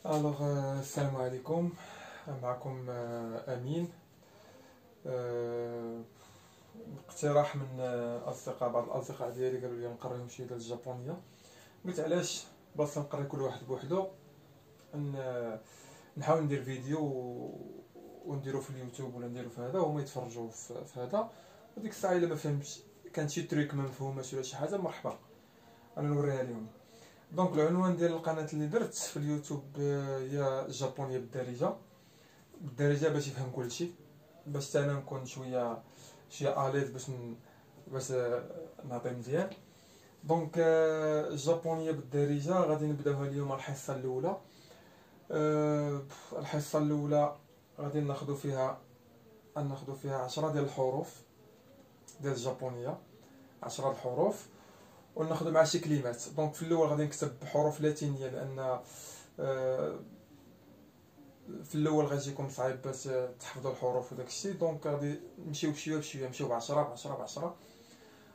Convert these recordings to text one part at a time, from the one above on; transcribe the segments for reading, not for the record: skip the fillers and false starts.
السلام عليكم. معكم أمين. اقتراح من بعض الأصدقاء ديالي قالوا لي نقريهم شي ديال الجابونية. قلت علاش بلاصة نقري كل واحد بوحدو نحاول ندير فيديو ونديرو في اليوتيوب ولا نديرو في هذا وهما يتفرجوا في هذا. وديك الساعة إلا ما فهمتش كانت شي تريك ما مفهوماش ولا شي حاجة مرحبا أنا نوريها لهم. دونك العنوان ديال القناه اللي درت في اليوتيوب هي الجابونيه بالدارجه باش يفهم كلشي، باش انا نكون شويه اليز باش نعطي مزيان. دونك الجابونيه بالدارجه غادي نبداوها اليوم الحصه الاولى. الحصه الاولى غادي ناخذ فيها 10 ديال الحروف ديال الجابونيه، 10 الحروف، وناخذ مع شي كلمات. دونك في الاول غادي نكتب حروف لاتينيه لان في الاول غيجيكم صعيب باش تحفظوا الحروف وداك الشيء. دونك غادي نمشيو بشويه بشويه، نمشيو ب 10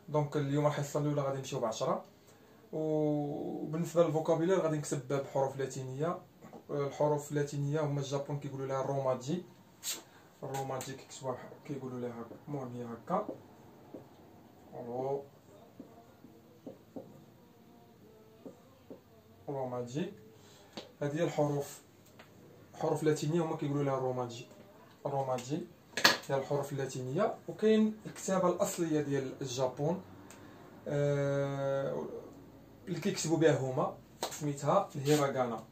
دونك اليوم الحصه الاولى غادي نمشيو ب 10. وبالنسبه للفوكابيلير غادي نكتب بحروف لاتينيه. الحروف اللاتينيه هما الجابون كيقولوا لها الروماجي كيكتبوها كيقولوا لها المهم هي هكا روماجي. هذه هي حروف لاتينيه هما كيقولوا لها الروماجي هي الحروف اللاتينيه. وكاين الكتابه الاصليه ديال الجابون اللي كيكتبوا بها هما سميتها الهيراغانا.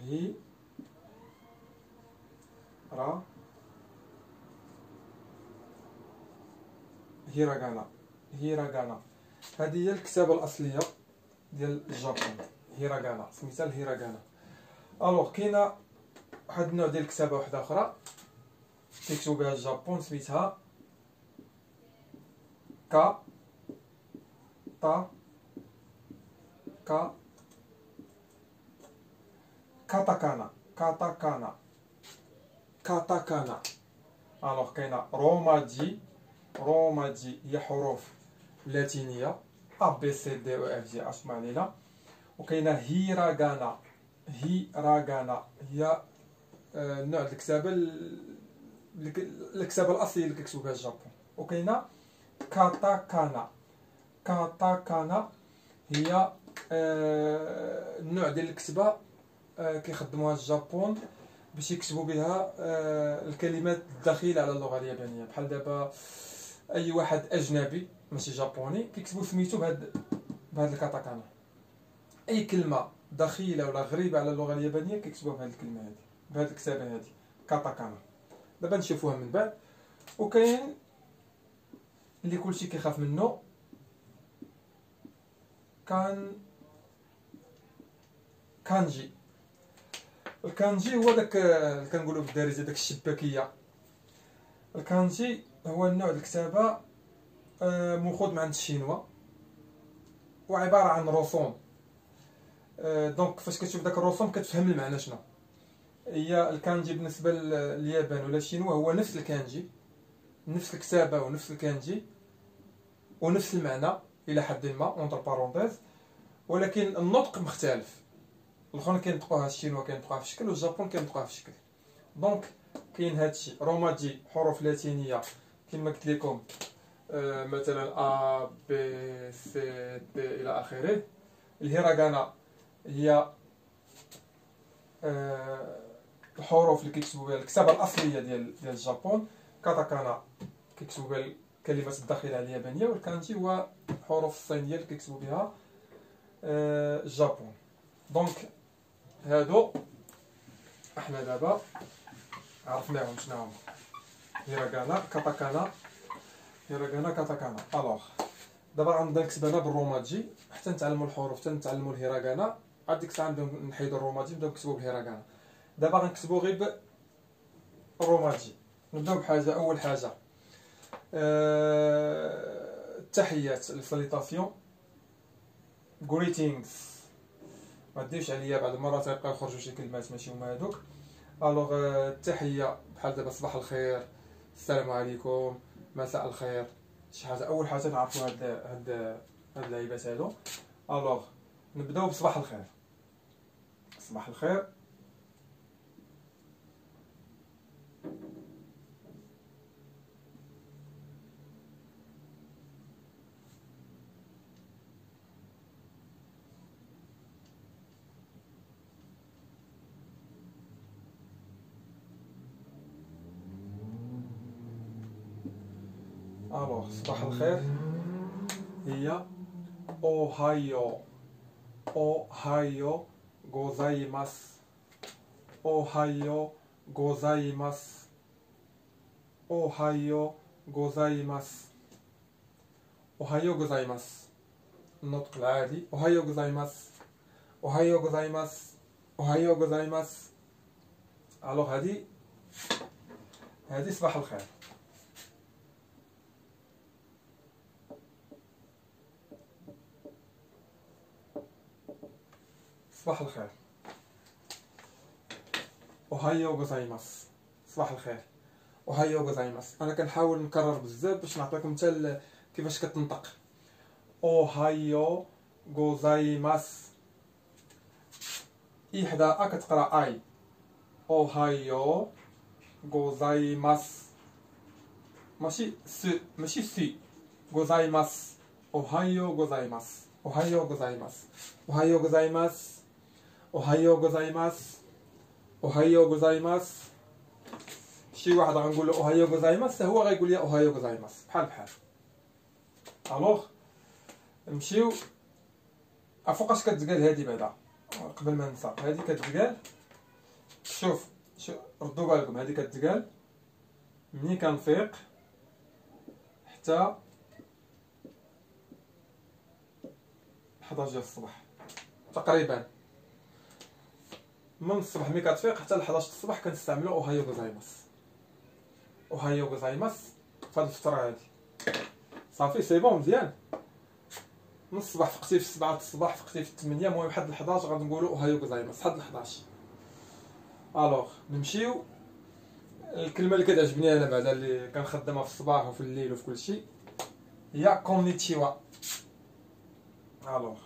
هي راه هيراغانا هذه هي الكتابه الاصليه ديال الجابون، هيراغانا سميتها الهيراغانا. كاينه واحد النوع ديال الكتابه واحده اخرى كيكتبوا بها الجابون سميتها كاتاكانا. كاينه روماجي هي حروف لاتينيه A B C D E F G H معنينا. وكاينه هيراغانا هي نوع الكتابه الاصليه اللي كيكتبوا بها الجابون. وكاينه كاتاكانا هي النوع ديال الكتابه كيخدموها الجابون باش يكتبوا بها الكلمات الدخيله على اللغه اليابانيه. بحال دابا اي واحد اجنبي ماشي جابوني كيكتبوا سميتو بهاد الكاتاكانا. اي كلمه دخيله ولا غريبه على اللغه اليابانيه كيكتبوها بهاد الكلمه هذه، بهاد الكتابه هذه كاتاكانا. دابا نشوفوها من بعد. وكاين اللي كلشي كيخاف منه كانجي. الكانجي هو داك كنقولوا بالدارجه داك الشباكيه. الكانجي هو النوع الكتابه مأخوذ من عند الشينوا وعباره عن رسوم. دونك فاش كتشوف داك الرسوم كتفهم المعنى شنو هي. الكانجي بالنسبه لليابان ولا الشينوا هو نفس الكانجي، نفس الكتابه ونفس الكانجي ونفس المعنى الى حد ما اونتر بارونتيز، ولكن النطق مختلف. الاخرين كينطقوها الشينوا كينطقوها في شكل والجابون كينطقوها في شكل. دونك كاين هادشي روماجي حروف لاتينيه كما قلت لكم مثلا A B C D الى اخره. الهيراغانا هي الحروف اللي كيكتبوا بها الكتابه الاصليه ديال الجابون. كاتاكانا كيكتبوا بها الكلمات الداخله اليابانيه. والكانجي هو الحروف الصينيه اللي كيكتبوا بها الجابون. دونك هادو احنا دابا عرفناهم شنو هما هيراغانا كاتاكانا. دابا غنبدا نكتب انا بالروماجي حتى نتعلموا الحروف، حتى نتعلموا الهيراغانا. عاد ديك الساعه نبداو نحيدوا الروماجي نبداو نكتبوا بالهيراغانا. دابا غنكتبوا غير الروماجي. نبداو بحاجه اول حاجه التحيات الساليتاسيون greetings. ما ديرش عليا بعض المرات غيبقاو يخرجوا شي كلمات ماشي هما هذوك. التحيه بحال دابا صباح الخير، السلام عليكم، مساء الخير، شي حاجه. اول حاجه نعرفوا هاد اللعيبات هادو. نبداو بصباح الخير. صباح الخير. الوغ صباح الخير هي اوهايو. اوهايو غوزايماس. اوهايو غوزايماس. اوهايو غوزايماس. اوهايو غوزايماس. النطق العادي اوهايو غوزايماس. اوهايو غوزايماس. اوهايو غوزايماس. الوغ هذه صباح الخير. صباح الخير. اوهايو غوزايماس. صباح الخير. اوهايو غوزايماس. انا كنحاول نكرر بزاف باش نعطيكم حتى كيفاش كتنطق. اوهايو غوزايماس. اي حدا ا كتقرا اي. اوهايو غوزايماس. ماشي سي. غوزايماس. اوهايو غوزايماس. اوهايو غوزايماس. اوهايو غوزايماس. اوهايو غوزايماس. اوهايو غوزايماس. شي واحد غنقول له اوهايو غوزايماس هو غيقول لي اوهايو غوزايماس بحال. الوغ نمشيو فوقاش كتقال هادي بعدا قبل ما ننسى. هادي كتقال شوف ردوا بالكم. هادي كتقال ملي كنفيق حتى 11 ديال الصباح تقريبا. من الصباح ملي كتفيق حتى ل 11 الصباح كنستعملوا اوهايو غوزايماس. اوهايو غوزايماس فهاد الفتره هادي صافي سي بون مزيان. من الصباح فقتي في 7 الصباح فقتي في 8 المهم حد ل 11 غنقولوا اوهايو غوزايماس حد ل 11. الوغ نمشيو الكلمه اللي كتعجبني انا بعدا اللي كنخدمها في الصباح وفي الليل وفي كلشي هي كونيتشيوا. الوغ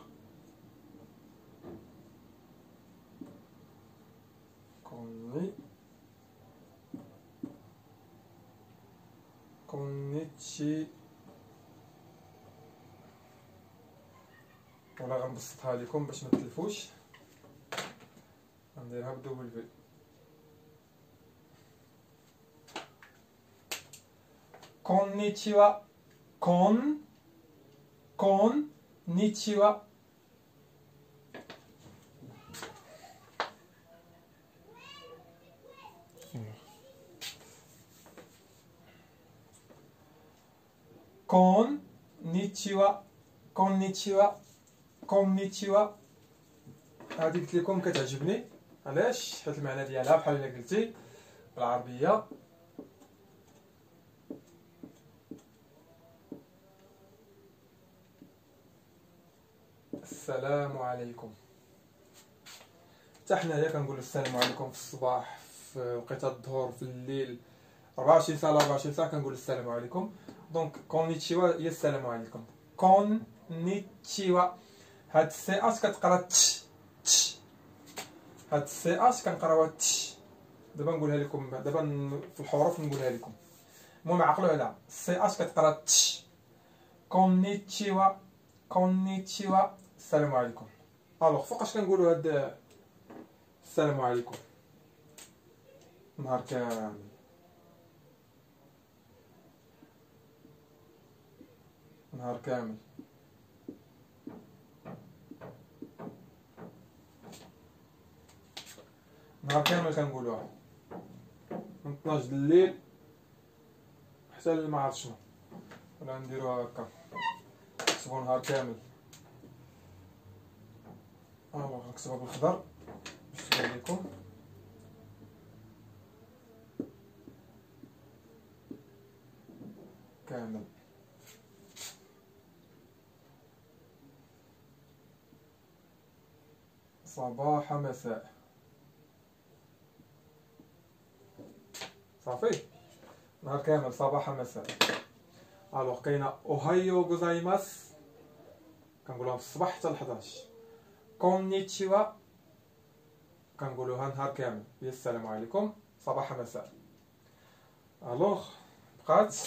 كونيتشي ولا غنبسطها لكم باش ما تلفوش. غنديرها بدبل في. كونيتشيوا. كونيتشيوا. كونيتشيوا. كونيتشيوا. كونيتشيوا. هادي قلت لكم كتعجبني علاش؟ حيت المعنى ديالها بحال الا قلتي بالعربيه السلام عليكم. حتى حنايا كنقولوا السلام عليكم في الصباح في وقيته الظهر في الليل 24 ساعه 24 ساعه كنقولوا السلام عليكم. دونك كونيتشيوا هي السلام عليكم. كونيتشيوا. هاد السي اش كتقرا تش. هاد السي اش كنقراوها تش. دابا نقولها لكم دابا في الحروف نقولها لكم. المهم عقلوا عليها. السي اش كتقرا تش. كونيتشيوا. كونيتشيوا. السلام عليكم. الوغ فوقاش كنقولوا هاد السلام عليكم؟ نهار كامل. نهار كامل. نهار كامل كنقولوها من 12 الليل حتى ما عرفت شنو ولا نديروها هكا نكتبو نهار كامل. غنكتبها بالخضر باش تبان لكم. كامل. صباح مساء. صافي نهار كامل صباح مساء. الوغ كاينه اوهايو غوزايماس كنقولوها في الصباح حتى ل 11. كونيتشيوا كنقولوها نهار كامل هي السلام عليكم صباح مساء. الوغ بقات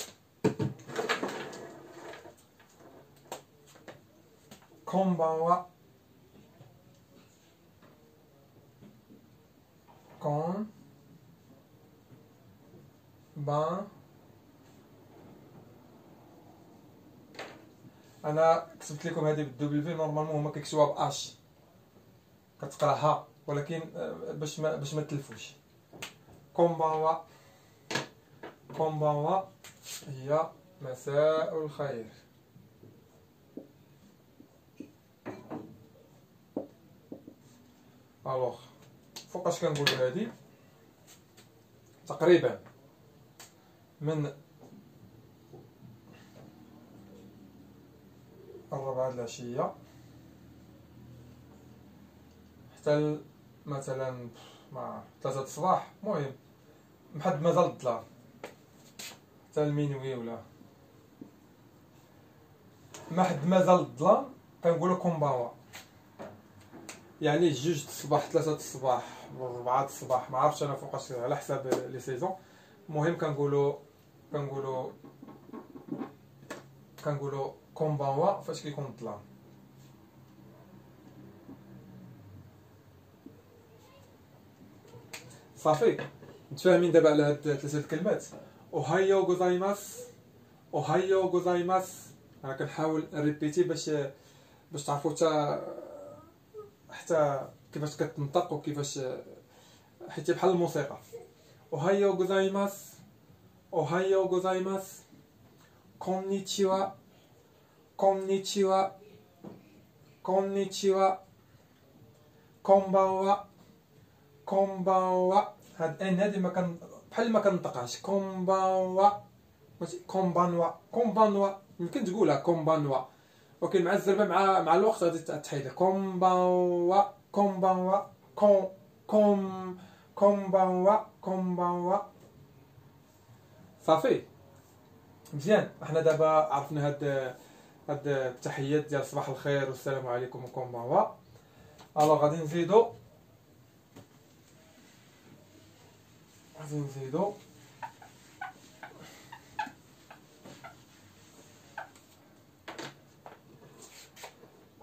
كونبانوا كون بان. انا كتبت لكم هذه بالدبليو نورمالمون هما كيكتبوها باش كتقراها ولكن باش ما تلفوش. كونبانوا كونبانوا هي مساء الخير. الوغ فوقاش كنقولوا هذه تقريبا من 4 العشية حتى مثلا مع 3 الصباح، المهم محد مازال الظلام حتى المينوي ولا ما حد مازال الظلام كنقولوا كونبانوا. يعني 2 الصباح 3 الصباح 4 الصباح ما عرفتش انا فوقاش على حساب لي سيزون. المهم كنقولوا كونبانوا فاش كيكون الظلام. صافي متفاهمين دابا على هاد 3 الكلمات. اوهايو غوزايماس اوهايو غوزايماس. انا كنحاول نريبيتي باش تعرفوا حتى كيفاش كتنطق وكيفاش، حيت بحال الموسيقى. اوهايو غوزايماس اوهايو غوزايماس كوننيتشيوا كوننيتشيوا كوننيتشيوا كونبانوا كونبانوا. هاد ان هادي ما بحال ما كنطقهاش. كونبانوا ماشي كونبانوا. كونبانوا يمكن تقولها كونبانوا ولكن مع الزربه مع الوقت غادي تحيدها. كونبانوا كونبانوا كونبانوا كونبانوا. صافي مزيان. احنا دابا عرفنا هاد التحيات ديال صباح الخير والسلام عليكم وكونبانوا. الوغ غادي نزيدو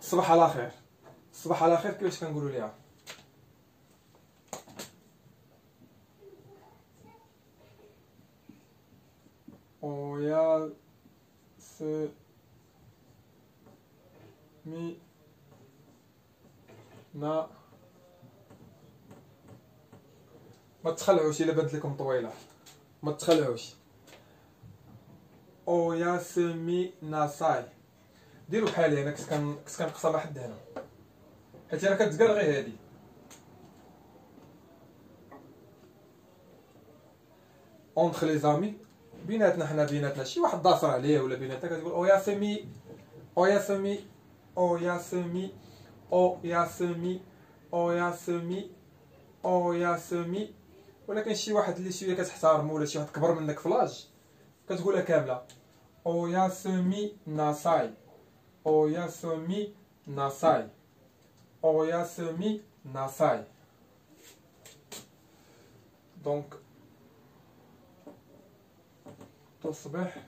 صباح على خير. صباح على خير كيفاش كنقولوا ليها؟ اويا سمي نا. ما تخلعوش الا بانت لكم طويله، ما تخلعوش. اويا سمي ناساي. ديروا بحالي انا كنت كنقصر لحد هنا حيت راه كتقال غير هادي. اونتر لي زامي بيناتنا، حنا بيناتنا شي واحد داصر عليه ولا بيناتنا كتقول اويا سمي اويا سمي اويا سمي اويا سمي اويا سمي اويا سمي. ولكن شي واحد اللي شويه كتحترمو ولا شي واحد كبر منك فلاج كتقولها كامله. اويا سمي ناساي اويا سمي ناساي اويا سمي ناساي. دونك تصبح.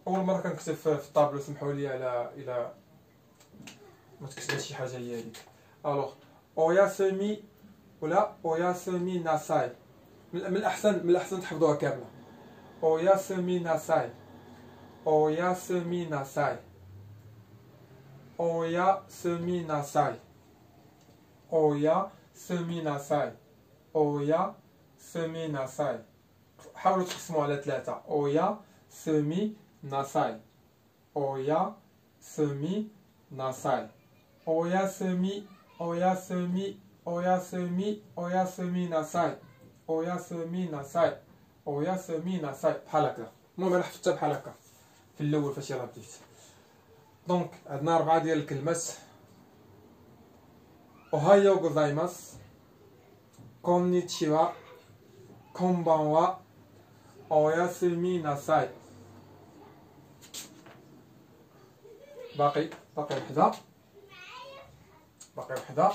اول مره كنكتب في الطابلو سمحوا لي على الى ما تكتبش شي حاجه هي هذيك. الوغ اويا سمي ولا اويا سمي ناساي. من الاحسن تحفظوها كامله. اويا سمي ناساي اويا سمي ناساي اويا سمي ناساي اويا سمي ناساي اويا سمي ناساي. حاولوا تقسموا على 3. اويا سمي ناساي اويا سمي ناساي اويا سمي اويا سمي اويا سمي اويا سمي ناساي اويا سمي ناساي اويا سمي ناساي. بحال هكا. المهم انا حفظتها بحال هكا في الاول فاش يلاه بديت. دونك عندنا 4 ديال الكلمات. اوهايو غوزايماس كوننيتشيوا كونبانوا اوياسمي ناساي. باقي وحده باقي وحده.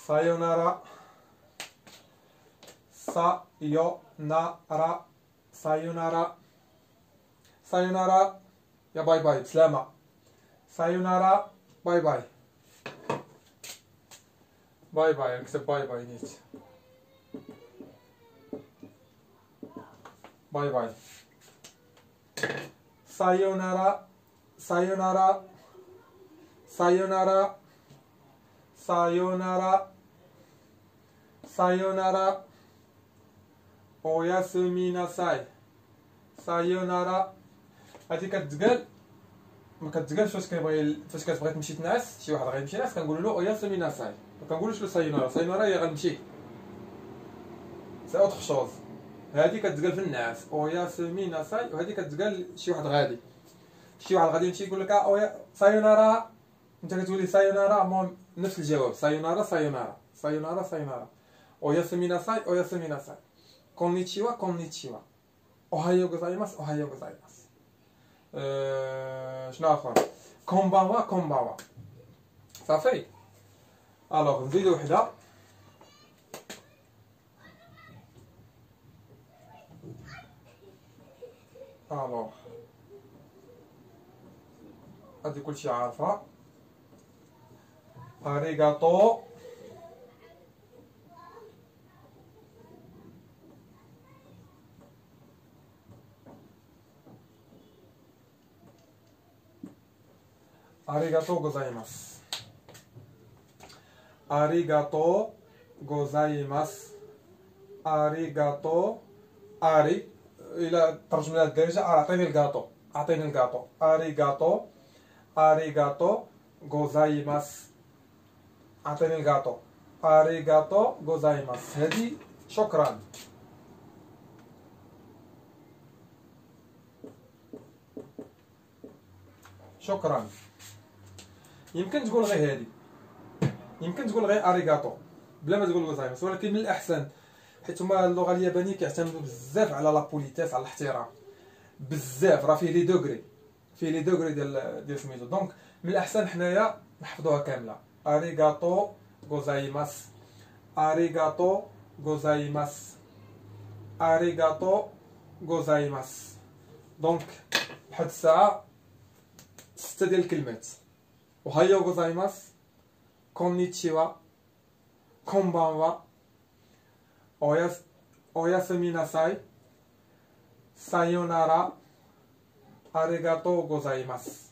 سايونارا سايونارا سايونارا سايونارا يا باي باي بسلامة. سايونارا باي باي باي باي. نكتب باي باي نيت باي باي. سايونارا سايونارا سايونارا سايونارا سايونارا اوياسومي ناساي. سايونارا هادي كتقال ما كتقالش فاش كتبغي تمشي تنعس. شي واحد غيمشي نعس كنقولوا له اوياسومي ناساي، ما كنقولوش له سايونارا. سايونارا هي غنمشي سي اوتر شوز. هادي كتقال في النعاس اوياسومي ناساي، وهادي كتقال شي واحد غادي. شي واحد غادي يمشي يقول لك اويا سايونارا، انت كتقولي سايونارا. المهم نفس الجواب سايونارا سايونارا سايونارا سايونارا. اوياسومي ناساي اوياسومي ناساي. كونيتشيوا كونيتشيوا. اوهايو غوزايماس اوهايو غوزايماس. شنو اخر؟ كومباوا كومباوا. صافي. الوغ نزيدو وحده. الوغ هادي كلشي عارفها. اريغاتو اريغاتو غوزايماس. اريغاتو غوزايماس. اريغاتو اري الى ترجمنا للدارجه اعطيني الكاطو اعطيني الكاطو. اريغاتو اريغاتو غوزايماس. اعطيني الكاطو. اريغاتو غوزايماس. هادي شكرا. شكرا. يمكن تقول غير هادي، يمكن تقول غير اريغاتو بلا ما تقول غوزايماس، ولكن من الاحسن حيت هما اللغه اليابانيه كيعتمدوا بزاف على لابوليتيس، على الاحترام بزاف. راه فيه لي دوغري، فيه لي دوغري ديال سميتو. دونك من الاحسن حنايا نحفظوها كامله. اريغاتو غوزايماس. اريغاتو غوزايماس. اريغاتو غوزايماس. دونك لحد الساعه 6 ديال الكلمات. اوهايو غوزايماس. كونيتشيوا. كومبانوا. اوياسومي ناساي. سايونارا. اريغاتو غوزايماس.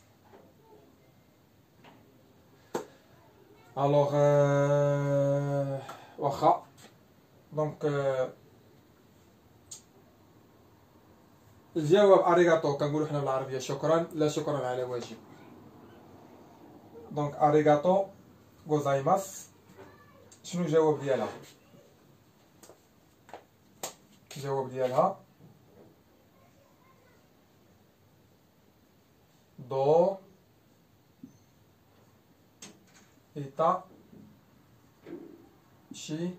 الوغ واخا دونك الجواب اريغاتو كنقولوا حنا بالعربيه شكرا، لا شكرا على واجب. دونك اريغاتو غوزايماس. شنو الجواب ديالها؟ الجواب ديالها دو إيتا شي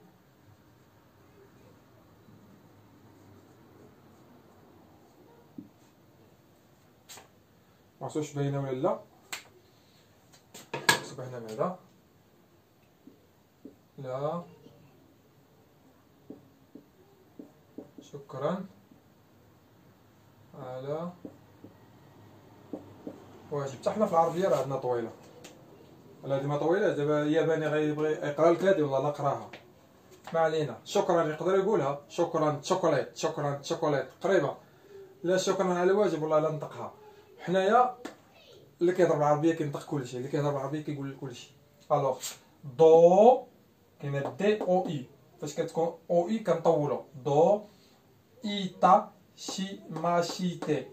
معرفتش باينه ولا لا. نكتب هنا بعدا لا شكرا على واجب. حتى حنا في العربيه راه عندنا طويله، ولا هادي ما طويله. دابا الياباني غيبغي يقرا لك هادي والله لا قراها، ما علينا. شكرا يقدر يقولها شكرا شوكولات شكرا شوكولات قريبه. لا شكرا على الواجب والله لا نطقها. حنايا اللي كيهضر بالعربيه كينطق كلشي، اللي كيهضر بالعربيه كيقول كلشي. الوغ دو كاينه دي او اي، فاش كتكون او اي كنطولو. دو إيتا شيماشيتي.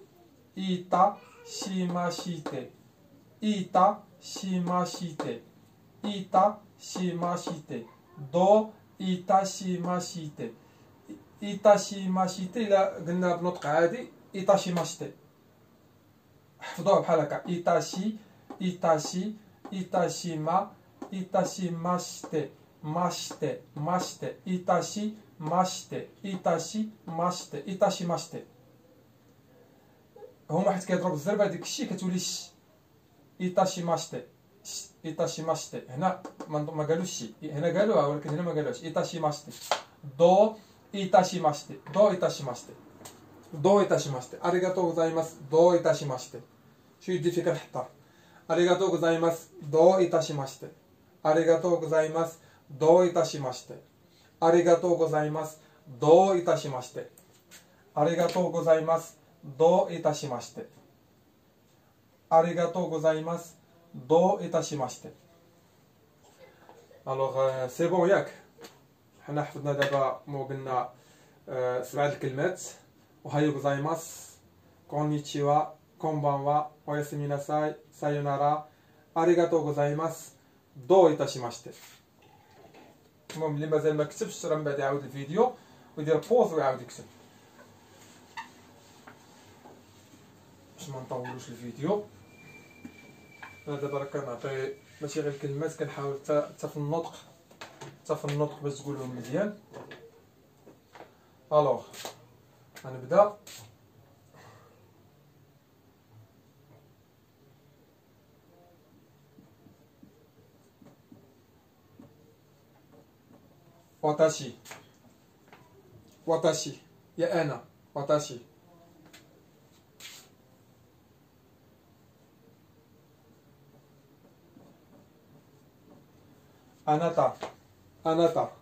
إيتا شيماشيتي. إيتا شيماشيتي. إيتا شيماشيتي. دو إيتا شيماشيتي. إيتا شيماشيتي إلا قلنا بنطق عادي إيتا شيماشيتي. حفظوها بحال هكا إيتاشي إيتاشي إيتاشيما إيتاشيماشيتي まして、まして、いたしまして、いたしまして、いたしまして. هما حيت كيضرب الزربه ديك الشيء كتولي ش. إيتاشيماشتي إيتاشيماشتي. هنا ما قالوش شي، هنا قالوها ولكن هنا ما قالوش. إيتاشيماشتي دو إيتاشيماشتي دو إيتاشيماشتي دو إيتاشيماشتي. أريغاتو غوزايماس دو إيتاشيماشتي. شو يدي فيك الحطار. أريغاتو غوزايماس دو إيتاشيماشتي. أريغاتو غوزايماس دو إيتاشيماشتي. أريغاتو غوزايماس دو إيتاشيماشتي. أريغاتو غوزايماس دو إيتاشيماشتي. أريغاتو غوزايماس دو إيتاشيماشتي. الوغ سي بون ياك. حنا حفظنا دابا مو قلنا 7 الكلمات. وهايو غوزايماس، كونيتشيوا، كونبانوا، اوياسميناساي، سايونارا، أريغاتو غوزايماس دو إيتاشيماشتي. المهم اللي مازال ما كتبش راه من بعد يعاود الفيديو ويدير بوز ويعاود يكتب باش ما نطولوش الفيديو. انا دابا راه كنعطي ماشي غير الكلمات، كنحاول حتى في النطق، باش تقولهم مزيان. الوغ غنبدا. واتاشي واتاشي يا انا واتاشي. أناتا أناتا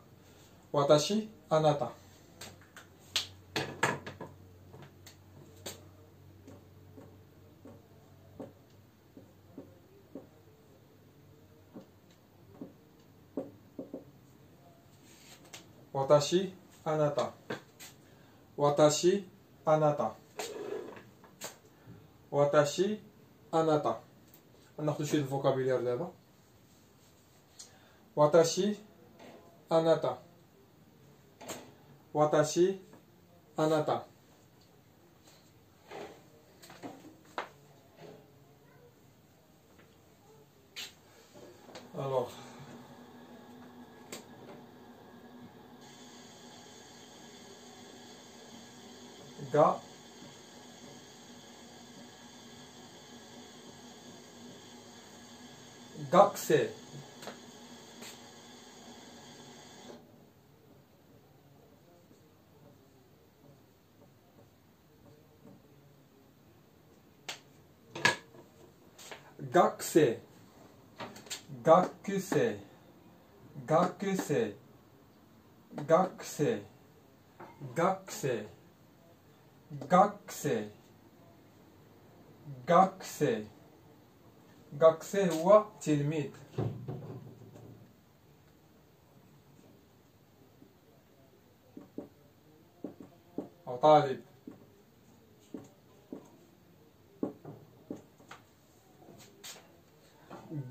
واتاشي أناتا. واتاشي أناتا واتاشي أناتا واتاشي أناتا. ناخدو شي الفوكابيلير دابا. واتاشي أناتا واتاشي أناتا. Alors ga gakusei gakusei gakusei gakusei gakusei gakusei gakusei gakusei. gakusei هو تلميذ. أو طالب.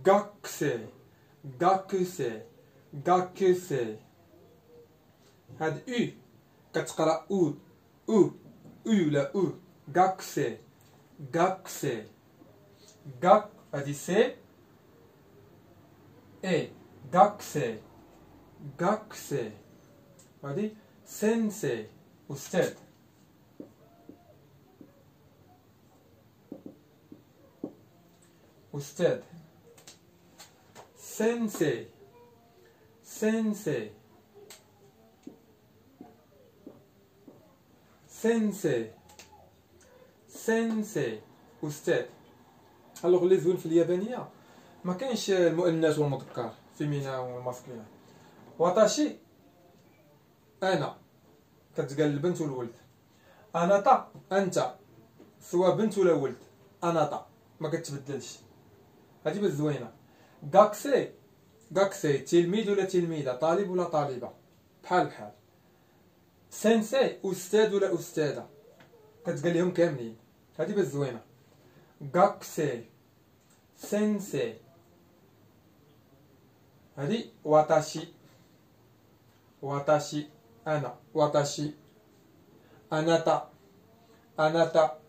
gakusei gakusei gakusei. هاد او كتقرا او او ولا او. gakusei gakusei. gak هادي سي اي. gakusei gakusei. هادي سينسي أستاذ. أستاذ. سينسي سينسي سينسي سينسي أستاذ. الوغ اللي زوين في اليابانية ما كاينش المؤنث والمذكر فيمينا والماسكلين. واتاشي انا كتقال البنت والولد. اناتا انت سواء بنت ولا ولد. اناتا ما كتبدلش. هادي باش زوينه. غاكسي غاكسي تلميذ ولا تلميذه، طالب ولا طالبه، بحال بحال. سينسي استاذ ولا استاذه، كتقال لهم كاملين. هادي باش زوينه. غاكسي سينسي. هادي واتاشي واتاشي انا. واتاشي اناتا اناتا.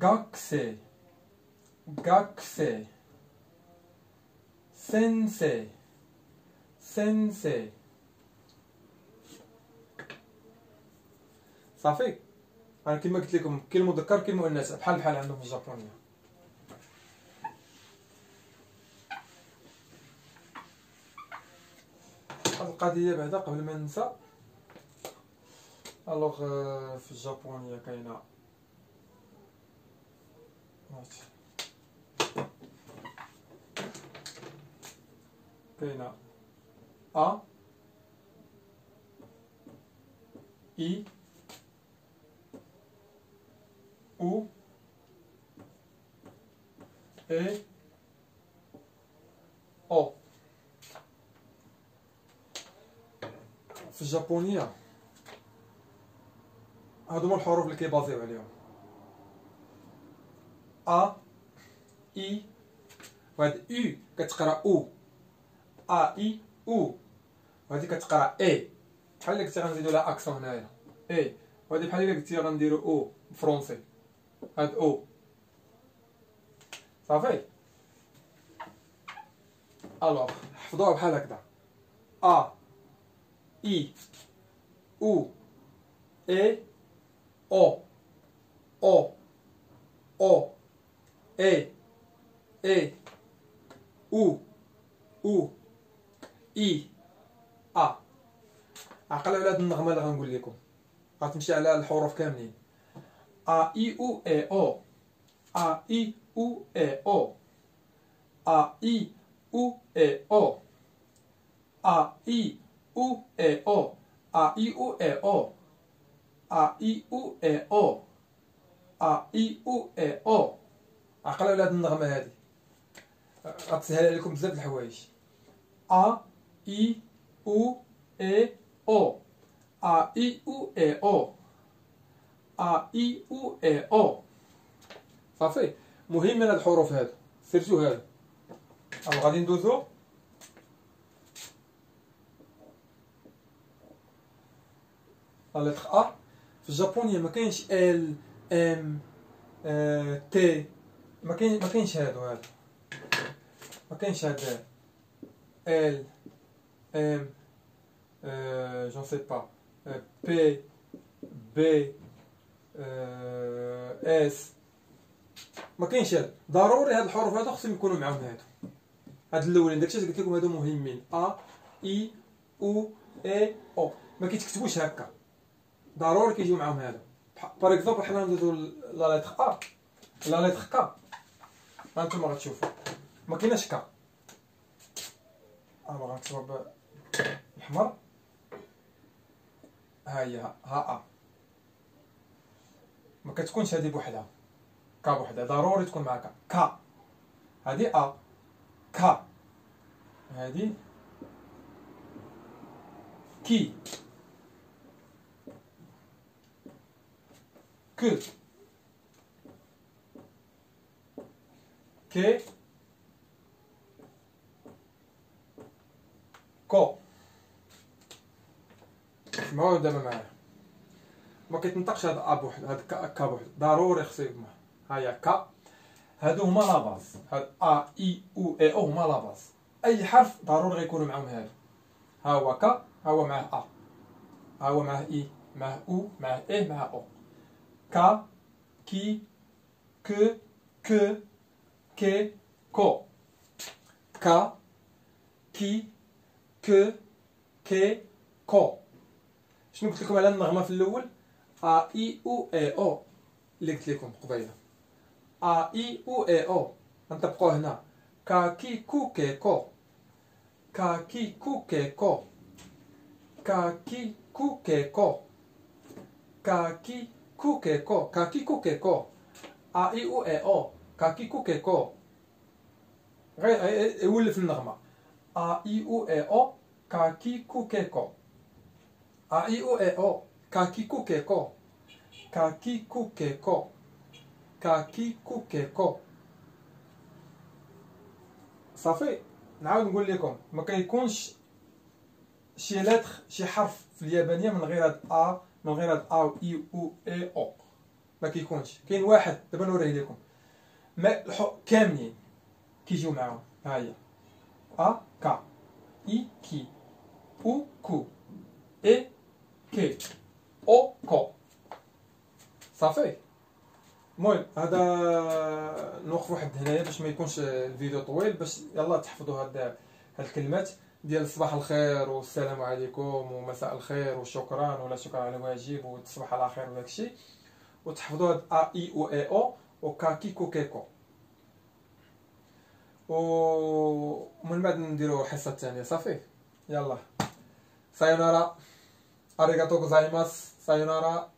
غاكسي غاكسي سينسي سينسي. صافي. انا كما قلت لكم كاين المذكر كاين المؤنث بحال عندهم في الجابونيه. هاد القضيه بعدا قبل ما ننسى، الوغ في الجابونيه كاينه ا اي او اي او. في الجابونيه هادو هما الحروف اللي كيبازيو عليهم. ا اي وهاد او كتقرا او، ا اي او، وهادي كتقرا اي بحال اللي كنتي غنزيدو لها اكسون هنايا اي، وهادي بحال اللي كنتي غنديرو او فرونسي، هاد او. صافي. الوغ حفظوها بحال هكذا: ا اي او اي او او او اي اي او او اي ا. عقلوا على هاد النغمه اللي غنقول لكم، غتمشي على الحروف كاملين: ا اي او اي او، ا اي او اي او، ا اي او اي او، ا اي او اي او، ا اي او اي او، ا اي او اي او، ا اي او اي او. عقلوا على هاد النغمه هادي غتسهل عليكم بزاف د الحوايج: ا اي او اي او، ا اي او اي او، ا اي او اي او. صافي. مهم من هاد الحروف هادو، سيرتو هادو. غادي ندوزو لا لتر ا. في الجابونيه ما كاينش ال ام تي، ما كاينش هادو ما كاينش هاد ال ام جون سي با بي بي اس. ما كاينش هاد. ضروري هاد الحروف هادو خصهم يكونوا معاهم هادو، هاد الاولين داكشي اللي قلت لكم هادو مهمين: ا اي او اي او. ما كيتكتبوش هكا، ضروري كيجيو معاهم هادو. باغ اكزومبل حنا ندوزو لا لتر ا، لا لتر كا، هانتوما غتشوفوا ما كايناش كا. غنكتبها بالحمر، ها هي ها ا. ما كتكونش هادي بوحدها، كا بوحدها، ضروري تكون معاك كا. هادي ا كا، هادي كي كو كي كو. سمعوا دابا معايا، ما كيتنطقش هاد ا بوحد، هاد كا بوحد، ضروري خصو يكون معاه. ها هي كا. هادو هما لا باز، هاد ا اي او اي او هما لا باز. اي حرف ضروري غيكونوا معاهم هادو. ها هو كا، ها هو معاه ا، ها هو معاه اي، معاه او، معاه اي، معاه او. كا كي كو كو كي كو. كا كي كو كي كو. شنو قلت لكم على النغمه في الاول؟ ا اي او اي او اللي قلت لكم قبيله. ا اي او اي او نطبقوا هنا: كا كي كو كي كو، كا كي كو كي كو، كا كي كو كي كو، كا كي كو كي كو، كا كي كو كي كو. ا اي او اي او، كا كي كو كي كو. غير يولف النغمه: ا اي او اي او، كا كي كو كي كو، ا اي او اي او، كا كي كو كي كو، كا كي كو كي كو، كا كي كو كي كو. صافي. نعاود نقول لكم: ما كيكونش شي لتر شي حرف في اليابانيه من غير هاد ا، من غير هاد ا و اي او اي او، ما كيكونش. كاين واحد دابا نوريه لكم، ما كاملين كيجيو معاهم. ها هي ا كا، اي كي، او كو اي كي او كو. صافي. المهم هذا نوقف واحد هنايا باش ما يكونش الفيديو طويل، باش يلا تحفظوا هاد الكلمات ديال صباح الخير والسلام عليكم ومساء الخير وشكرا ولا شكرا على الواجب وتصبح على خير وداك الشيء، وتحفظوا هاد ا اي او اي او وكاكي كو كيكو. ومن بعد نديرو حصه ثانيه. صافي يلا سايونارا اريغاتو غوزايماس سايونارا.